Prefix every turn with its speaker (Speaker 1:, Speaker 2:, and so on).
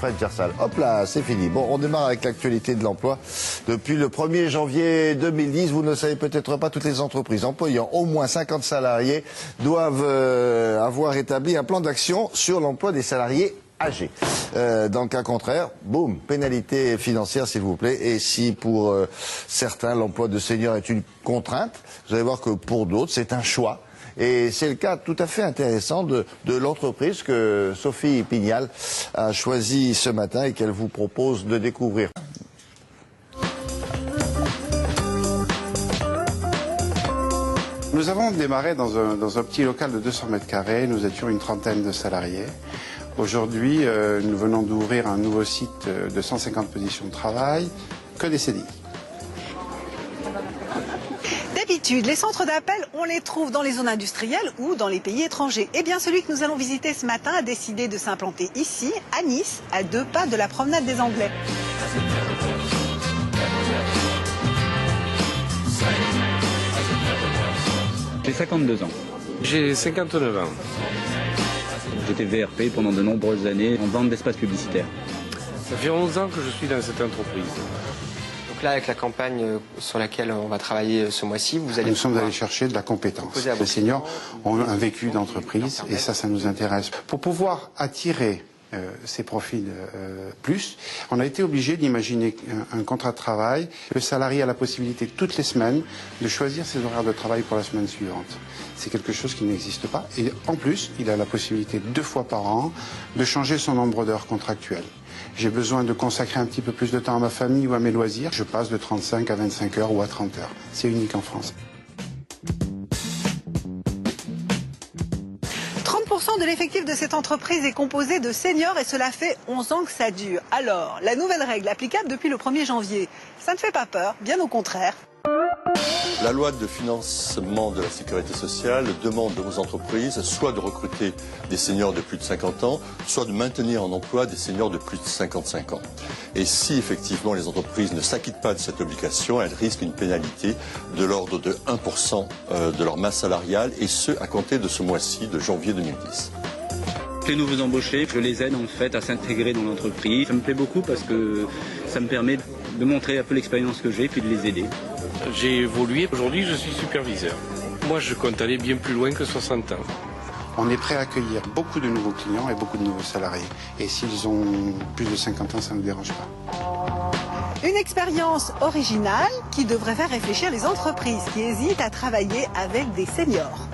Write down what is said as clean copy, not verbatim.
Speaker 1: Fred Gersal. Hop là, c'est fini. Bon, on démarre avec l'actualité de l'emploi. Depuis le 1er janvier 2010, vous ne le savez peut-être pas, toutes les entreprises employant au moins 50 salariés doivent avoir établi un plan d'action sur l'emploi des salariés âgés. Dans le cas contraire, boum, pénalité financière s'il vous plaît. Et si pour certains l'emploi de seniors est une contrainte, vous allez voir que pour d'autres c'est un choix. Et c'est le cas tout à fait intéressant de l'entreprise que Sophie Pignal a choisi ce matin et qu'elle vous propose de découvrir.
Speaker 2: Nous avons démarré dans un petit local de 200 mètres carrés, nous étions une trentaine de salariés. Aujourd'hui, nous venons d'ouvrir un nouveau site de 150 positions de travail, que des CDI.
Speaker 3: D'habitude, les centres d'appel, on les trouve dans les zones industrielles ou dans les pays étrangers. Eh bien, celui que nous allons visiter ce matin a décidé de s'implanter ici, à Nice, à 2 pas de la promenade des Anglais.
Speaker 4: J'ai 52 ans.
Speaker 5: J'ai 59 ans.
Speaker 4: J'étais VRP pendant de nombreuses années en vente d'espaces publicitaires.
Speaker 5: Ça fait 11 ans que je suis dans cette entreprise.
Speaker 6: Donc là, avec la campagne sur laquelle on va travailler ce mois-ci, nous
Speaker 2: sommes allés chercher de la compétence. Les seniors ont un vécu d'entreprise et ça nous intéresse. Pour pouvoir attirer ces profils plus, on a été obligé d'imaginer un contrat de travail. Le salarié a la possibilité toutes les semaines de choisir ses horaires de travail pour la semaine suivante. C'est quelque chose qui n'existe pas. Et en plus, il a la possibilité 2 fois par an de changer son nombre d'heures contractuelles. J'ai besoin de consacrer un petit peu plus de temps à ma famille ou à mes loisirs. Je passe de 35 à 25 heures ou à 30 heures. C'est unique en France.
Speaker 3: 30% de l'effectif de cette entreprise est composé de seniors et cela fait 11 ans que ça dure. Alors, la nouvelle règle applicable depuis le 1er janvier, ça ne fait pas peur, bien au contraire.
Speaker 7: La loi de financement de la sécurité sociale demande aux entreprises soit de recruter des seniors de plus de 50 ans, soit de maintenir en emploi des seniors de plus de 55 ans. Et si effectivement les entreprises ne s'acquittent pas de cette obligation, elles risquent une pénalité de l'ordre de 1% de leur masse salariale, et ce à compter de ce mois-ci de janvier 2010.
Speaker 4: Les nouveaux embauchés, je les aide en fait à s'intégrer dans l'entreprise. Ça me plaît beaucoup parce que ça me permet de montrer un peu l'expérience que j'ai puis de les aider.
Speaker 5: J'ai évolué. Aujourd'hui, je suis superviseur. Moi, je compte aller bien plus loin que 60 ans.
Speaker 2: On est prêt à accueillir beaucoup de nouveaux clients et beaucoup de nouveaux salariés. Et s'ils ont plus de 50 ans, ça ne nous dérange pas.
Speaker 3: Une expérience originale qui devrait faire réfléchir les entreprises qui hésitent à travailler avec des seniors.